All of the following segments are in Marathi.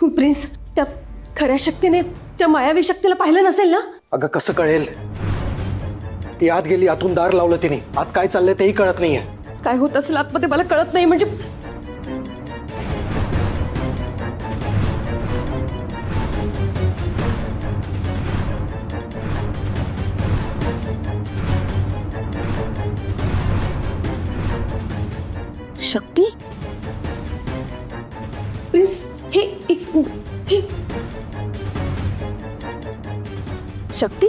प्रिन्स, त्या खऱ्या शक्तीने त्या मायावी शक्तीला पाहिलं नसेल ना? अगं कसं कळेल? ती आत गेली, आतून दार लावलं तिने, आत काय चाललंय तेही कळत नाहीये. काय होत असेल आतमध्ये मला कळत नाही. म्हणजे शक्ती? प्रिन्स, हे शक्ती?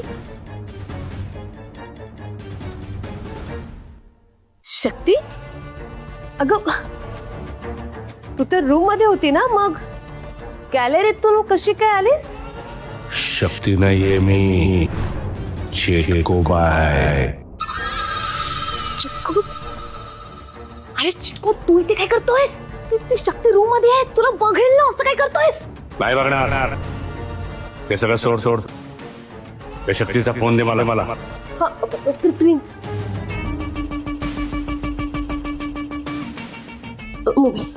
शक्ती? अगं तू तर रूम मध्ये होती ना, मग गॅलरीतून कशी काय आलीस? शक्ती नाहीये मी, चेटकोबा आहे. चिटको? अरे चिटको, तू इथे काय करतोयस? ती शक्ती रूम मध्ये आहे, तुला बघेल ना. असं काय करतोयस? नाही बघणार. ते सगळं सोड सोड. त्या शक्तीचा फोन दे मला. Prince, mobile.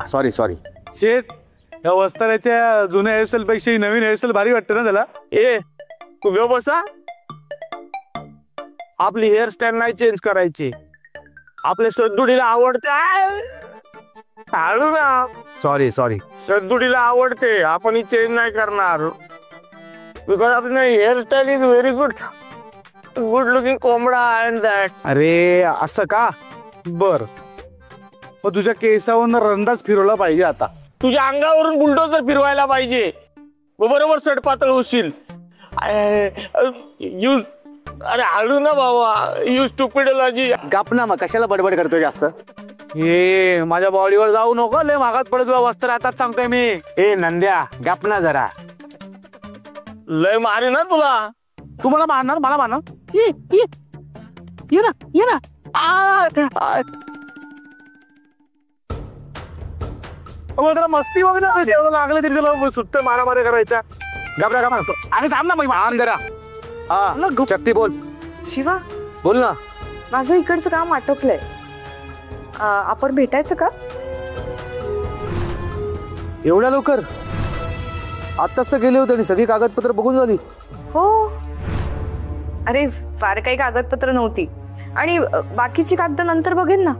सॉरी शेट, या वस्ताऱ्याच्या जुन्या हेअरस्टाईल पेक्षा नवीन हेअरस्टाईल भारी वाटते ना त्याला. ए तू घेऊ बसा. आपली हेअरस्टाईल नाही चेंज करायची. आपल्या सद्दुडीला आवडते. हळू ना. सॉरी सद्दुडीला आवडते, आपण ही चेंज नाही करणार. बिकॉज आपली hairstyle is very good looking कोंबडा अँड दॅट. अरे असं का? बर, मग तुझ्या केसावरून रंदाच फिरवला पाहिजे आता. तुझ्या अंगावरून बुलडोजर फिरवायला पाहिजे, बरोबर सडपातळ होशील. यूज, अरे हळू ना बाबा. यूज स्टुपिडोलॉजी. गप ना, मग कशाला बडबड करतोय जास्त? ए माझ्या बॉडीवर जाऊ नको, लय मागात पडत वस्त्र. आताच सांगतोय मी. ए नंद्या, गप ना जरा. लय मारे ना तुला. तू मला मारणार? मला मारणार? ये ना. मग त्याला मस्ती बघ ना, जेवढं लागलं तरी त्याला सुट्ट मारामारी करायचा. घाबरा का मारतो? आणि थांब ना, मग आण जरा. हा शक्ती बोल. शिवा, बोल ना. माझं इकडचं काम आटोपलंय. आपण भेटायचं का? एवढ्या लवकर? आत्ताच तर गेले होते आणि सगळी कागदपत्र बघून झाली. हो. अरे फार काही कागदपत्र नव्हती, आणि बाकीची कागद नंतर बघेन ना.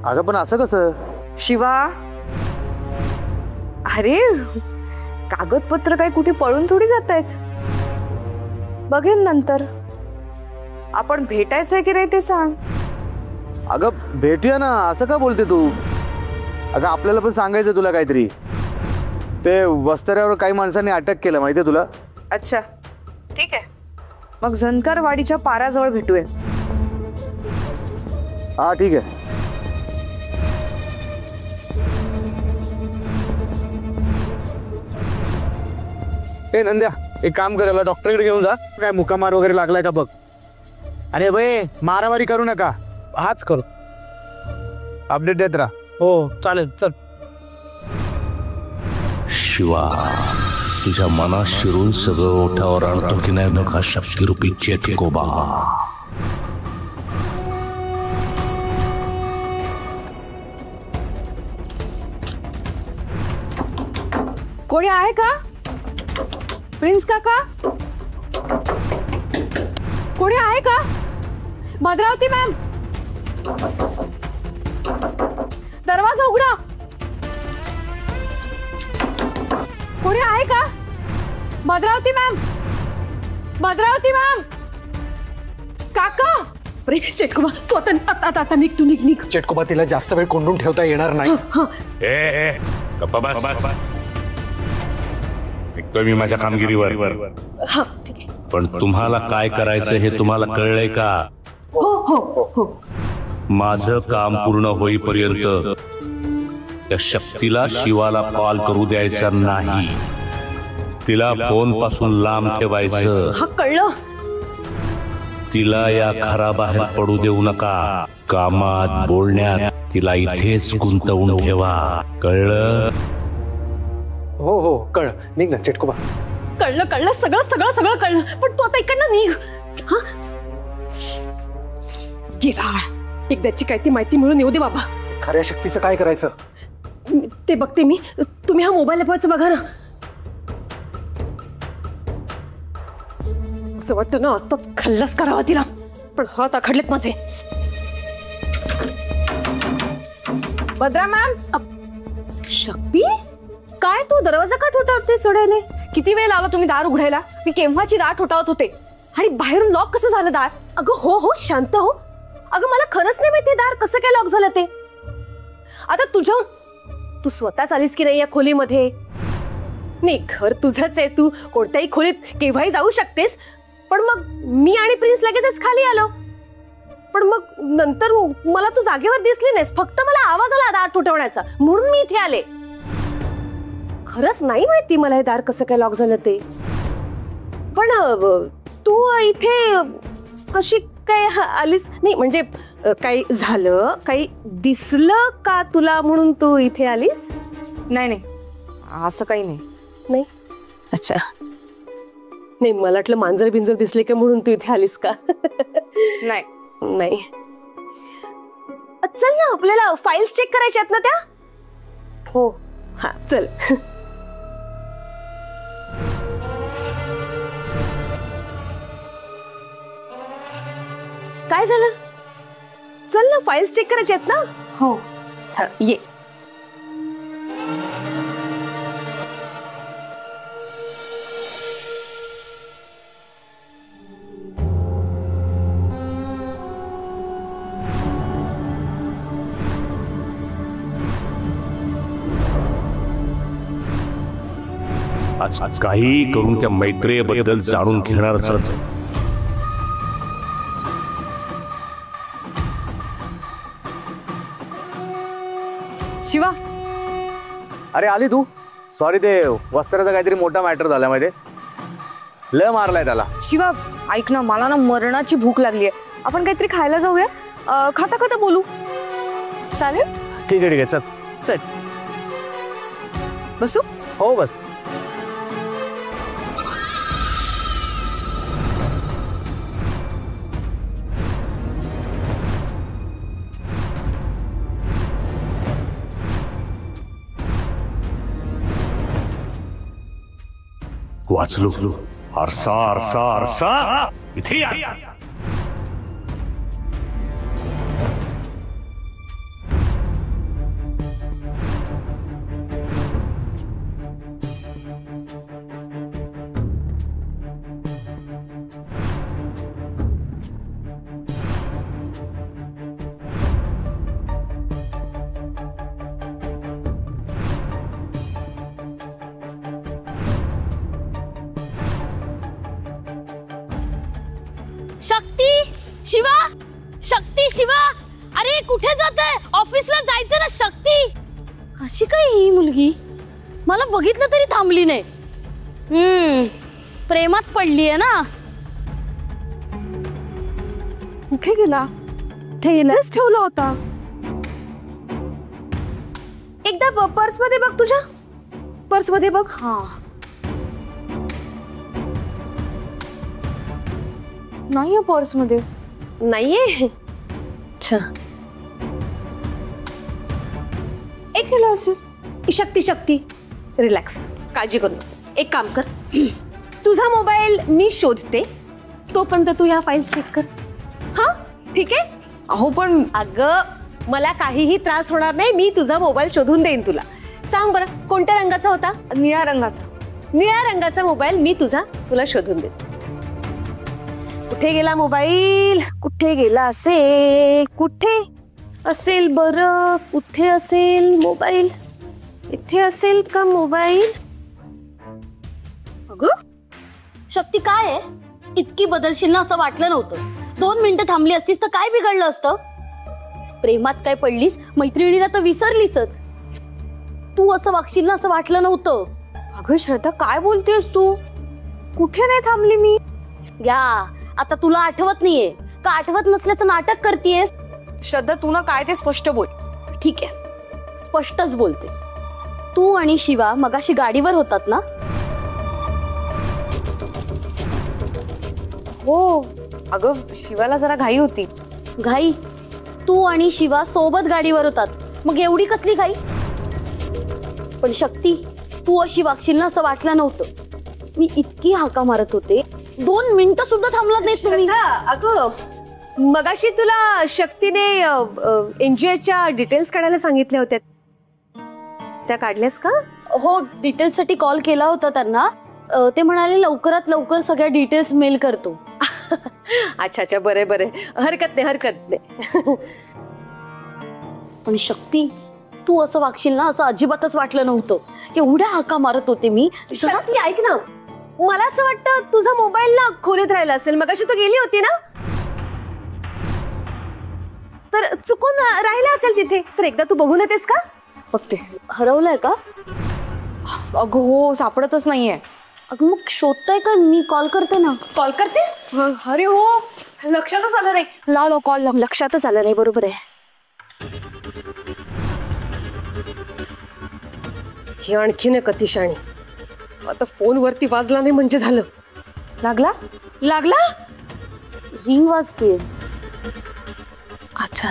अगं पण असं कसं? शिवा, अरे कागदपत्र काही कुठे पळून थोडी जात आहेत. बघेन नंतर. आपण भेटायचंय की नाही ते सांग. अगं भेटूया ना, असं का बोलते तू? अगं आपल्याला पण सांगायचं तुला काहीतरी. ते वस्त्र्यावर काही माणसांनी अटक केलं, माहितीये तुला? अच्छा ठीक आहे, मग झणकारवाडीच्या पाराजवळ भेटूया. हा ठीक आहे. ए नंद्या, एक काम करायला डॉक्टरकडे घेऊन जा. काय मुकामार वगैरे लागलाय का बघ. अरे भाई, मारामारी करू नका. हाच करू. अपडेट देत राहा. हो चालेल, चल. शिवा, तुझ्या मनात शिरून सगळं ओठावर आणतो की नाही बघा शक्तिरूपी चेटकोबा. कोणी आहे का? प्रिन्स काका, कोणी आहे का? भद्रावती मॅम, दरवाजा उघडा. कोणी आहे का? Bhadravati ma'am, Bhadravati ma'am. काका. अरे चेटकोबा, तू आता निघ, तू निघ. चेटकोबा, तिला जास्त वेळ कोंडून ठेवता येणार नाही. ए गप्पा बस. निघतोय मी माझ्या कामगिरीवर. हा ठीक आहे. पण तुम्हाला काय करायचं हे तुम्हाला कळलंय का? हो. माझं काम पूर्ण होईपर्यंत त्या शक्तीला शिवाला कॉल करू द्यायचा नाही. तिला फोन पासून लांब ठेवायचं. हा कळलं. तिला या घराबाहेर पडू देऊ नका. कामात बोलण्यात तिला इथेच गुंतवून ठेवा. कळलं? हो कळलं. निघ ना चेटकोबा. कळलं सगळं कळलं. पण तू आता इकडनं निघ. हा गिराळ एकदाची काय ती माहिती मिळून येऊ दे बाबा. खऱ्या शक्तीचं काय करायचं? ते बघते मी. तुम्ही हा मोबाईल ॲपचं बघा ना. असं वाटतं ना आताच खल्लास करावा तिला, पण हात आखडलेत माझे. भद्रा मॅम. शक्ती, काय तू दरवाजा का ठोठावते सोडायला? किती वेळ लावला तुम्ही दार उघडायला? मी केव्हाची दार ठोठावत होते आणि बाहेरून लॉक कसं झालं दार? अगं हो हो शांत हो. अगं मला खरंच नाही माहिती दार कसं काय लॉक झालं ते. आता तू स्वतःच आलीस की नाही या खोलीमध्ये? नाही, घर तुझंच आहे, तू कोणत्याही खोलीत केव्हाही जाऊ शकतेस. पण मग मी आणि प्रिन्स लगेचच खाली आलो. पण मग नंतर मला तू जागेवर दिसली नाहीस, फक्त मला आवाज आला दार ठोठवण्याचा, म्हणून मी इथे आले. खरंच नाही माहिती मला हे दार कसं काय लॉक झालं ते. पण तू इथे कशी काय आलीस? नाही म्हणजे काही झालं, काही दिसलं का तुला म्हणून तू इथे आलीस? नाही नाही, असं काही नाही. नाही, अच्छा. नाही, मला वाटलं मांजर बिंजर दिसले का म्हणून तू इथे आलीस का. नाही नाही. चल ना, आपल्याला फाईल्स चेक करायच्यात ना त्या. हो. हा चल. काय झालं? चल ना, फाईल्स चेक करायचे आहेत ना. हो. हा ये. आज काही करून त्या मैत्रेबद्दल जाणून घेणारच. शिवा. अरे आली तू? सॉरी, ते वस्त्राचा काहीतरी मोठा मॅटर झाला माहिती, लय मारलाय त्याला. शिवा ऐक ना, मला ना मरणाची भूक लागलीये. आपण काहीतरी खायला जाऊया, खाता खाता बोलू, चालेल? ठीक आहे चल. चल बसू. हो बस. वाचलो. आरसा आरसा आरसा इथे या. शक्ती, शिवा, शक्ती, शिवा, अरे कुठे जाताय? ऑफिसला जायचं ना. शक्ती, कशी काय ही मुलगी? मला बघितलं तरी थांबली नाही. प्रेमात पडलीये ना. कुठे गेला? ठेलाच ठेवला होता. एकदा पर्स मध्ये बघ, तुझ्या पर्स मध्ये बघ. हा, नाहीये पर्स मध्ये. नाहीये. अच्छा, एक केलं असेल. शक्ती शक्ती रिलॅक्स, काळजी करू नकोस. एक काम कर, तुझा मोबाईल मी शोधते, तोपर्यंत तू ह्या फाईल्स चेक कर. हा ठीक आहे. अहो पण अगं, मला काहीही त्रास होणार नाही. मी तुझा मोबाईल शोधून देईन तुला. सांग बरं, कोणत्या रंगाचा होता? निळ्या रंगाचा. निळ्या रंगाचा मोबाईल मी तुला शोधून देते. कुठे गेला मोबाईल? कुठे गेला असेल? कुठे असेल बरं? कुठे असेल मोबाईल? इथे असेल का मोबाईल? अगं शक्ती, काय आहे? इतकी बदलशील ना असं वाटलं नव्हतं. 2 मिनिटं थांबली असतीस तर काय बिघडलं असतं? प्रेमात काय पडलीस, मैत्रिणीला तर विसरलीसच. तू असं वागशील ना असं वाटलं नव्हतं. अगं श्रद्धा, काय बोलतेस तू? कुठे नाही थांबली मी. या, आता तुला आठवत नाहीये का? आठवत नसल्याचं नाटक करतेयस. श्रद्धा, तू ना काय ते स्पष्ट बोल. ठीक आहे, स्पष्टच बोलते. तू आणि शिवा मगाशी गाडीवर होतात ना? हो, अगं शिवाला जरा घाई होती. घाई? तू आणि शिवा सोबत गाडीवर होतात, मग एवढी कसली घाई? पण शक्ती, तू अशी वागशील ना असं वाटलं नव्हतं. मी इतकी हाका मारत होते, 2 मिनिटं सुद्धा थांबलात नाही तुम्ही. अगं मगाशी तुला शक्तीने एनजीओच्या डिटेल्स काढायला सांगितल्या होत्या, त्या काढल्यास का? हो, डिटेल्स साठी कॉल केला होता त्यांना. ते म्हणाले लवकरात लवकर सगळ्या डिटेल्स मेल करतो. अच्छा अच्छा, बरे बरे, हरकत नाही हरकत नाही. पण शक्ती, तू असं वागशील ना असं अजिबातच वाटलं नव्हतं. एवढ्या हाका मारत होते मी. शक्ती ऐक ना, मला असं वाटतं तुझा मोबाईल ना खोलीत राहिला असेल. मगाशी तू गेली होती ना, तर चुकून राहिला असेल तिथे. तर एकदा तू बघून येतेस का? बघते. हरवलंय का? अगं हो, सापडतच नाहीये. अगं मग शोधताय का? मी कॉल करते ना. कॉल करतेस? अरे हो, लक्षातच आलं नाही. लाव कॉल. लक्षातच आलं नाही. बरोबर आहे. ही आणखीन एक अतिशाणी. आता फोन वरती वाजला नाही म्हणजे झालं. लागला? लागला? रिंग वाजते. अच्छा,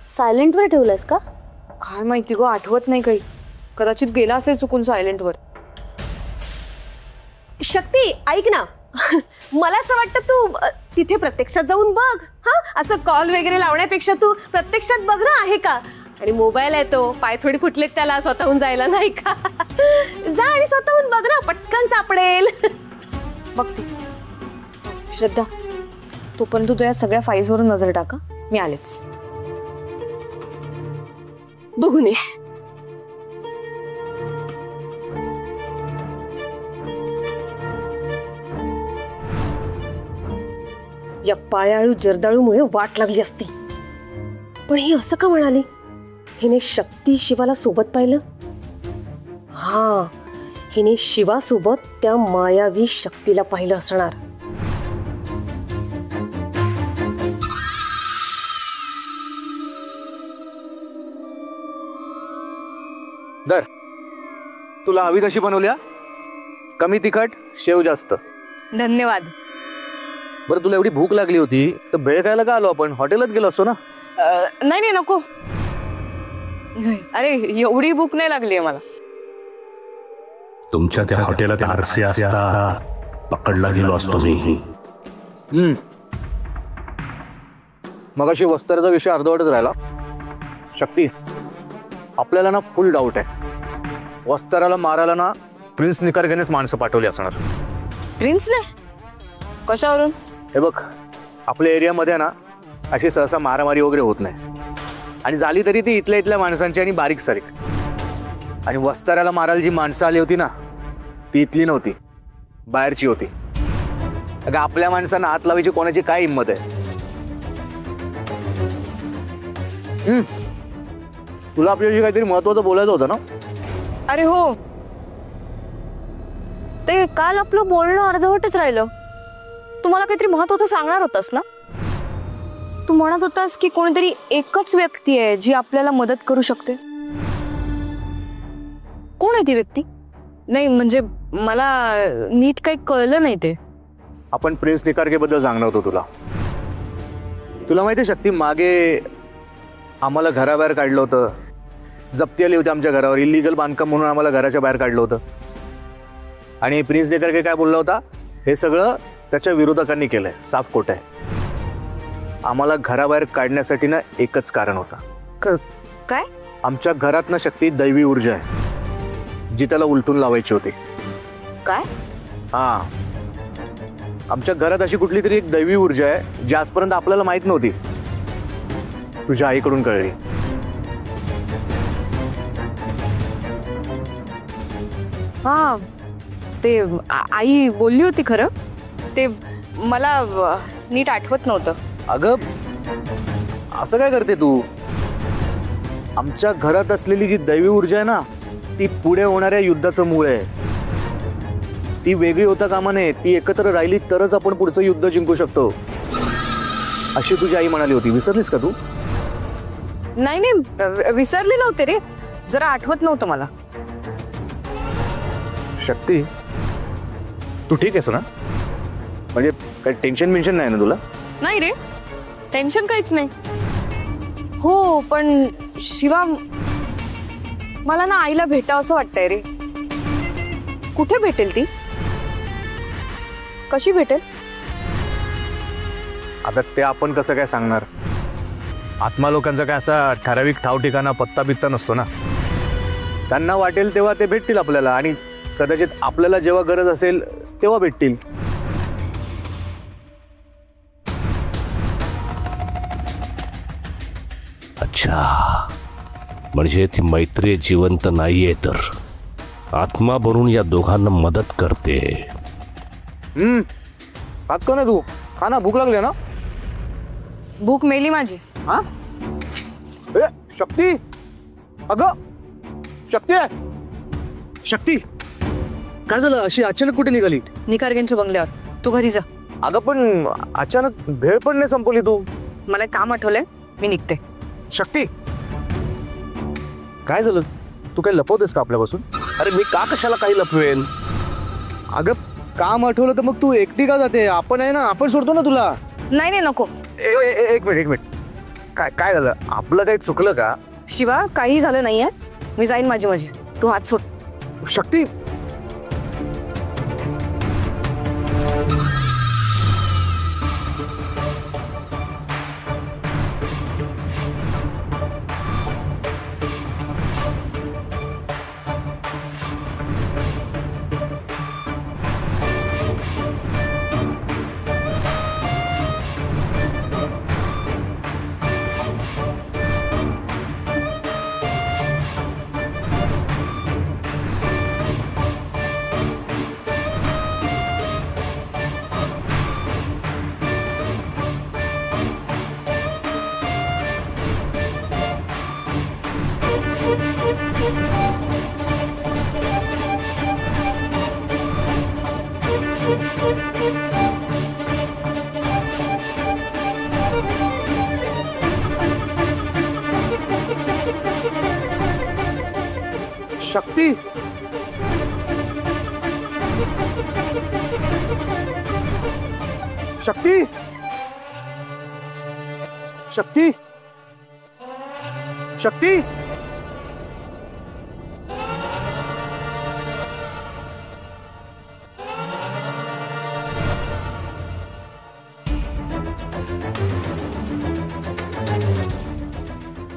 सायलेंट वर ठेवलंयस का? काय माहिती गो, आठवत नाही काही. कदाचित गेला असेल चुकून सायलेंट वर. शक्ती ऐक ना, मला असं वाटतं तू तिथे प्रत्यक्षात जाऊन बघ. हा, असं कॉल वगैरे लावण्यापेक्षा तू प्रत्यक्षात बघ ना आहे का. आणि मोबाईल आहे तो, पाय थोडी फुटलेत त्याला, स्वतःहून जायला नाही का. जा आणि स्वतःहून बघ ना, पटकन सापडेल. बघते. श्रद्धा, तोपर्यंत तू या सगळ्या फाईल्स वरून नजर टाका. मी आलेच. बघून ये. या पायाळू जर्दाळूमुळे वाट लागली असती. पण ही असं का म्हणाली? हिने शक्ती शिवाला सोबत पाहिलं. हा, हिने शिवासोबत त्या मायावी शक्तीला पाहिलं असणार. दर तुला हवी तशी बनवल्या, कमी तिखट, शेव जास्त. धन्यवाद. बरं, तुला एवढी भूक लागली होती तर भेळ खायला का आलो आपण? हॉटेलात गेलो असतो ना. नाही नाही, नको. अरे एवढी भूक नाही लागली मला. तुमच्या त्या हॉटेलात आरसे असता पकडला गेलो असतो मी. मगाशी वस्त्राचा विषय अर्धवटच राहिला. शक्ती, आपल्याला ना फुल डाऊट आहे, वस्त्राला मारायला ना प्रिन्स निकारगेनेच माणसं पाठवली असणार. प्रिन्सने? कशावरून? हे बघ, आपल्या एरियामध्ये ना अशी सहसा मारामारी वगैरे होत नाही, आणि झाली तरी ती इथल्या इथल्या माणसांची आणि बारीक सारीक. आणि वस्त्राला मारायला जी माणसं आली होती ना, ती इथली नव्हती, बाहेरची होती. अगं आपल्या माणसांना हात लावायची कोणाची काय हिंमत आहे? तुला आपल्याशी काहीतरी महत्वाचं बोलायचं होतं ना? अरे हो, ते काल आपलं बोलणं अर्धवटच राहिलं. तुम्हाला काहीतरी महत्वाचं सांगणार होतास ना? तू म्हणत होतास की कोणीतरी एकच व्यक्ती आहे जी आपल्याला मदत करू शकते. कोण आहे ती व्यक्ती? नाही म्हणजे मला नीट काही कळलं नाही ते. आपण प्रिन्स निकारगेबद्दल सांगणार होतो तुला. तुला माहिती आहे शक्ती, मागे आम्हाला घराबाहेर काढलं होतं, जप्ती आली होती आमच्या घरावर, इलिगल बांधकाम म्हणून आम्हाला घराच्या बाहेर काढलं होतं. आणि प्रिन्स निकारगे काय बोलला होता? हे सगळं त्याच्या विरोधकांनी केलंय, साफ खोटं आहे. आम्हाला घराबाहेर काढण्यासाठी ना एकच कारण होतं. काय? आमच्या घरात ना शक्ती दैवी ऊर्जा आहे जी त्याला उलटून लावायची होती. काय? हा, आमच्या घरात अशी कुठली तरी एक दैवी ऊर्जा आहे जी आजपर्यंत आपल्याला माहित नव्हती. तुझ्या आईकडून कळली. हा, ते आई बोलली होती खरं. ते मला नीट आठवत नव्हतं. अगं असं काय करते तू? आमच्या घरात असलेली जी दैवी ऊर्जा आहे ना, ती पुढे होणाऱ्या युद्धाचं मूळ आहे. ती वेगळी होता कामा नये, ती एकत्र राहिली तरच आपण पुढचं युद्ध जिंकू शकतो, अशी तुझी आई म्हणाली होती. विसरलीस का तू? नाही नाही, विसरले नव्हते रे, जरा आठवत नव्हतं मला. शक्ती, तू ठीक आहेस ना? म्हणजे काही टेन्शन बिन्शन नाही ना तुला? नाही रे, टेन्शन काहीच नाही. हो पण शिवा, मला ना आईला भेटावं असं वाटतंय रे. कुठे भेटेल ती? कशी भेटेल? आता ते आपण कसं काय सांगणार? आत्मा लोकांचा काय असा ठराविक ठाव ठिकाणा पत्ता बित्ता नसतो ना. त्यांना वाटेल तेव्हा ते भेटतील आपल्याला, आणि कदाचित आपल्याला जेव्हा गरज असेल तेव्हा भेटतील. अच्छा, म्हणजे ती मैत्री जिवंत नाहीये तर आत्मा बनून या दोघांना मदत करते. खात का ना तू? खा ना, भूक लागली ना. भूक मेली माझी. हा? ए, शक्ती, अगं शक्ती आहे. शक्ती, काय झालं? अशी अचानक कुठे निघाली? निकार्गेंच्या बंगल्यावर. तू घरी जा. अगं पण अचानक भेळ पण नाही संपवली तू. मला काम आठवलंय, मी निघते. शक्ती, काय झालं? तू काय लपवतेस का आपल्यापासून? अरे मी का कशाला काही लपवेन? अगं काम आठवलं तर मग तू एकटी का जाते? आपण आहे ना, आपण सोडतो ना तुला. नाही नाही नको. एक मिनिट. काय झालं? आपलं काही चुकलं का? शिवा, काही झालं नाहीये. मी जाईन माझी. तू हात सोड. शक्ती, शक्ती, शक्ती, शक्ती, शक्ती.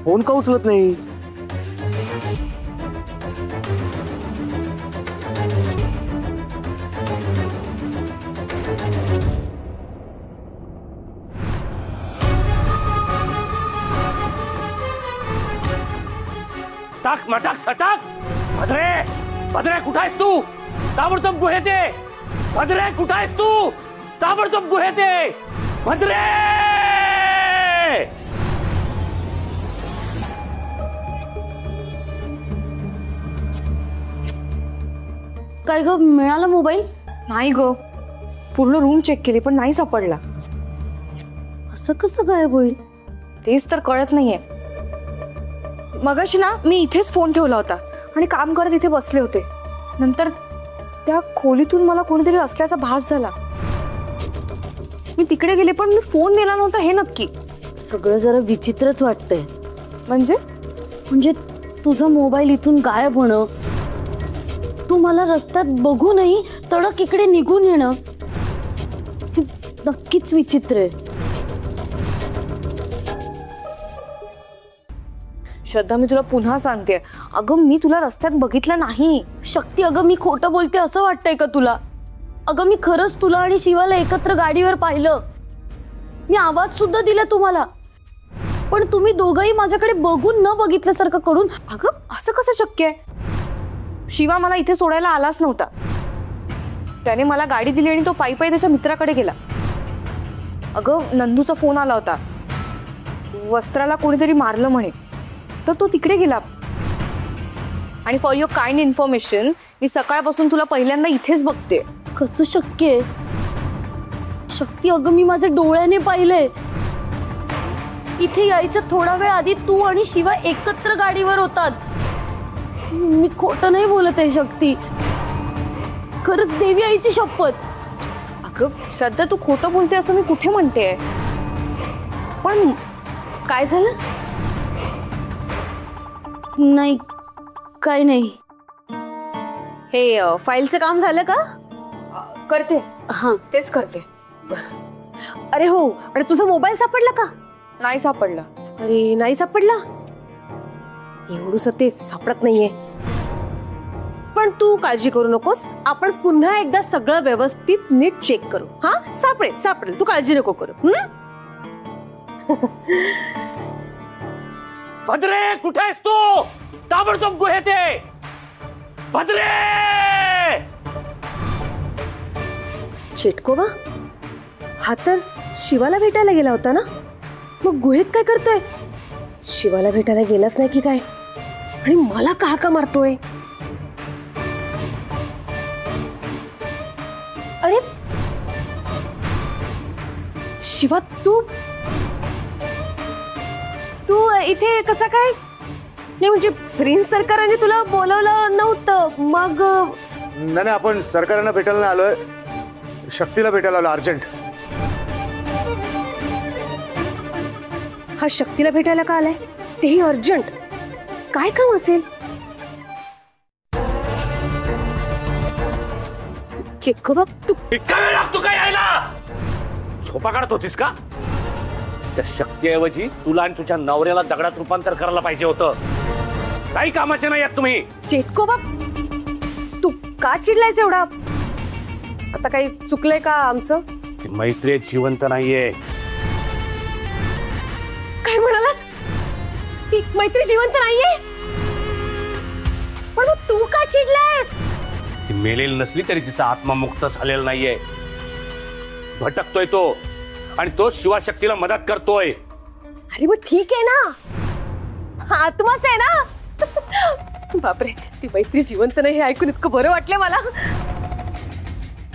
फोन का उचलत नाही? टाक मटाक सटाक. भद्रे कुठं आहेस तू? ताबडतोब गुहेत ये. भद्रे कुठं आहेस तू? ताबडतोब गुहेत ये. भद्रे. काय ग, मिळाला मोबाईल? नाही ग, पूर्ण रूम चेक केली पण नाही सापडला. असं कसं गायब होईल? तेच तर कळत नाहीये. मगाशी ना मी इथेच फोन ठेवला होता आणि काम करत इथे बसले होते. नंतर त्या खोलीतून मला कोणीतरी असल्याचा भास झाला. मी तिकडे गेले पण मी फोन नेला नव्हता हे नक्की. सगळं जरा विचित्रच वाटतंय. म्हणजे तुझा मोबाईल इथून गायब होणं, तू मला रस्त्यात बघूनही तडक इकडे निघून येणं, हे नक्कीच विचित्र आहे. श्रद्धा, मी तुला पुन्हा सांगते, अगं मी तुला रस्त्यात बघितलं नाही. शक्ती, अगं मी खोटं बोलते असं वाटतंय का तुला? अगं मी खरंच तुला आणि शिवाला एकत्र गाडीवर पाहिलं. मी आवाज सुद्धा दिला तुम्हाला, पण तुम्ही दोघंही माझ्याकडे बघून न बघितल्यासारखं करून. अगं असं कसं शक्य आहे? शिवा मला इथे सोडायला आलाच नव्हता. त्याने मला गाडी दिली आणि तो पायी त्याच्या मित्राकडे गेला. अगं नंदूचा फोन आला होता, वस्त्राला कोणीतरी मारलं म्हणे, तर तो तिकडे गेला. आणि फॉर युअर काइंड इन्फॉर्मेशन, मी सकाळपासून तुला पहिल्यांदा इथेच बघते. कसं शक्य आहे? शक्ती, अगं मी माझ्या डोळ्याने पाहिलंय. इथे यायचं थोडा वेळ आधी तू आणि शिवा एकत्र गाडीवर होतात. मी खोटं नाही बोलत आहे शक्ती, खरंच देवी आईची शपथ. अगं श्रद्धा, तू खोटं बोलते असं मी कुठे म्हणते? पण काय झालं? नाही, काय नाही. हे फाईलचं काम झालं का? करते. हा, तेच करते. अरे हो, आणि तुझा मोबाईल सापडला का? नाही सापडला. अरे नाही सापडला? एवढूस ते सापडत नाहीये. पण तू काळजी करू नकोस, आपण पुन्हा एकदा सगळं व्यवस्थित नीट चेक करू. हा, सापडेल सापडेल, तू काळजी नको करू. भद्रे कुठे आहेस तू? ताबडतोब गुहेत ये. भद्रे! चेटकोबा, हा तर शिवाला भेटायला गेला होता ना? मग गुहेत काय करतोय? शिवाला भेटायला गेलाच नाही की काय? आणि मला का हाका मारतोय? अरे शिवा, तू इथे कसा काय? नाही म्हणजे प्रिन्स सरकाराने तुला बोलवलं नव्हतं मग? नाही, आपण सरकारांना भेटायला नाही आलोय, शक्तीला भेटायला आलो अर्जंट. हा शक्तीला भेटायला का आलाय? तेही अर्जंट? काय काम असेल? चिक्कोबा, तू इतका वेळ लागतो का यायला? झोपा काढत होतीस का? त्या शक्तीऐवजी तुला आणि तुझ्या नवऱ्याला दगडात रूपांतर करायला पाहिजे होतं. काही कामाचे नाही आहेत तुम्ही. चेटकोबा, तू का चिडलायस एवढा? आता काही चुकलंय का आमचं? ती मैत्री जिवंत नाहीये. काय म्हणालास? ती मैत्री जिवंत नाहीये? पण मग तू का चिडलायस? ती मेलेली नसली तरी तिचा आत्मा मुक्त झालेला नाहीये. भटकतोय तो, आणि तो शिवाशक्तीला मदत करतोय. अरे मग ठीक आहे ना, आत्माच आहे ना. बापरे, ती मैत्री जिवंत नाही हे ऐकून इतकं बरं वाटलं मला.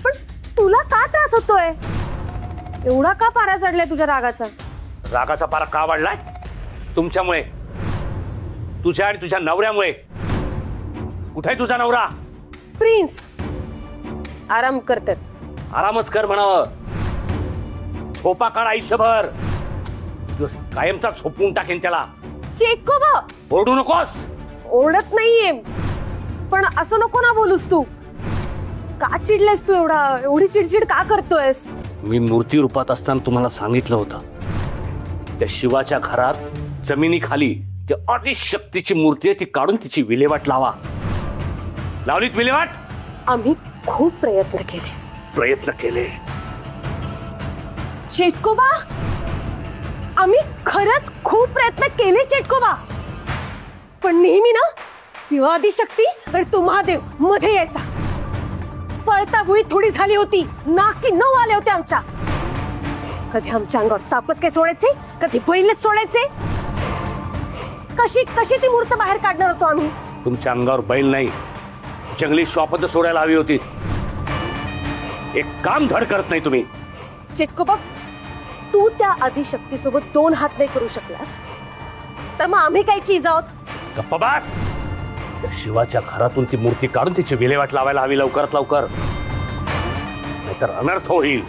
पण तुला का त्रास होतोय? एवढा का पारा चढलाय तुझ्या रागाचा? रागाचा पारा का वाढलाय? तुमच्यामुळे, तुझ्या आणि तुझ्या नवऱ्यामुळे. कुठे आहे तुझा नवरा? प्रिन्स आराम करतात. आरामच कर म्हणावं. झोपा काढ आयुष्यभर. दिवस कायमचा झोपून टाकेन त्याला. चेकोबा, ओरडू नकोस. ओरडत नाहीये, पण असं नको ना बोलूस. तू का चिडलेस? तू एवढी चिडचिड का करतोयस? मी मूर्ती रूपात असताना तुम्हाला सांगितलं होतं, त्या शिवाच्या घरात जमिनीखाली जी आदिशक्तीची मूर्ती आहे ती काढून तिची विल्हेवाट लावा. लावलीत विल्हेवाट? आम्ही खूप प्रयत्न केले. चेटकोबा, आम्ही खरंच खूप प्रयत्न केले चेटकोबा. पण नेहमी ना तेव्हा आदिशक्ती आणि तो महादेव मध्ये यायचा. पळता भुई थोडी झाली होती, नाकी 9 आले होते आमच्या. कधी आमच्या अंगावर सापच काय सोडायचे, कधी बैलच सोडायचे. कशी ती मूर्त बाहेर काढणार होतो आम्ही? तुमच्या अंगावर बैल नाही, जंगली श्वापद सोडायला हवी होती. एक काम धड करत नाही तुम्ही. चिटकोबा, तू त्या आदिशक्ती सोबत 2 हात नाही करू शकलास तर मग आम्ही काय चीज आहोत? गप्प बस. त्या शिवाच्या घरातून ती मूर्ती काढून तिची विल्हेवाट लावायला हवी लवकरात लवकर, नाहीतर अनर्थ होईल.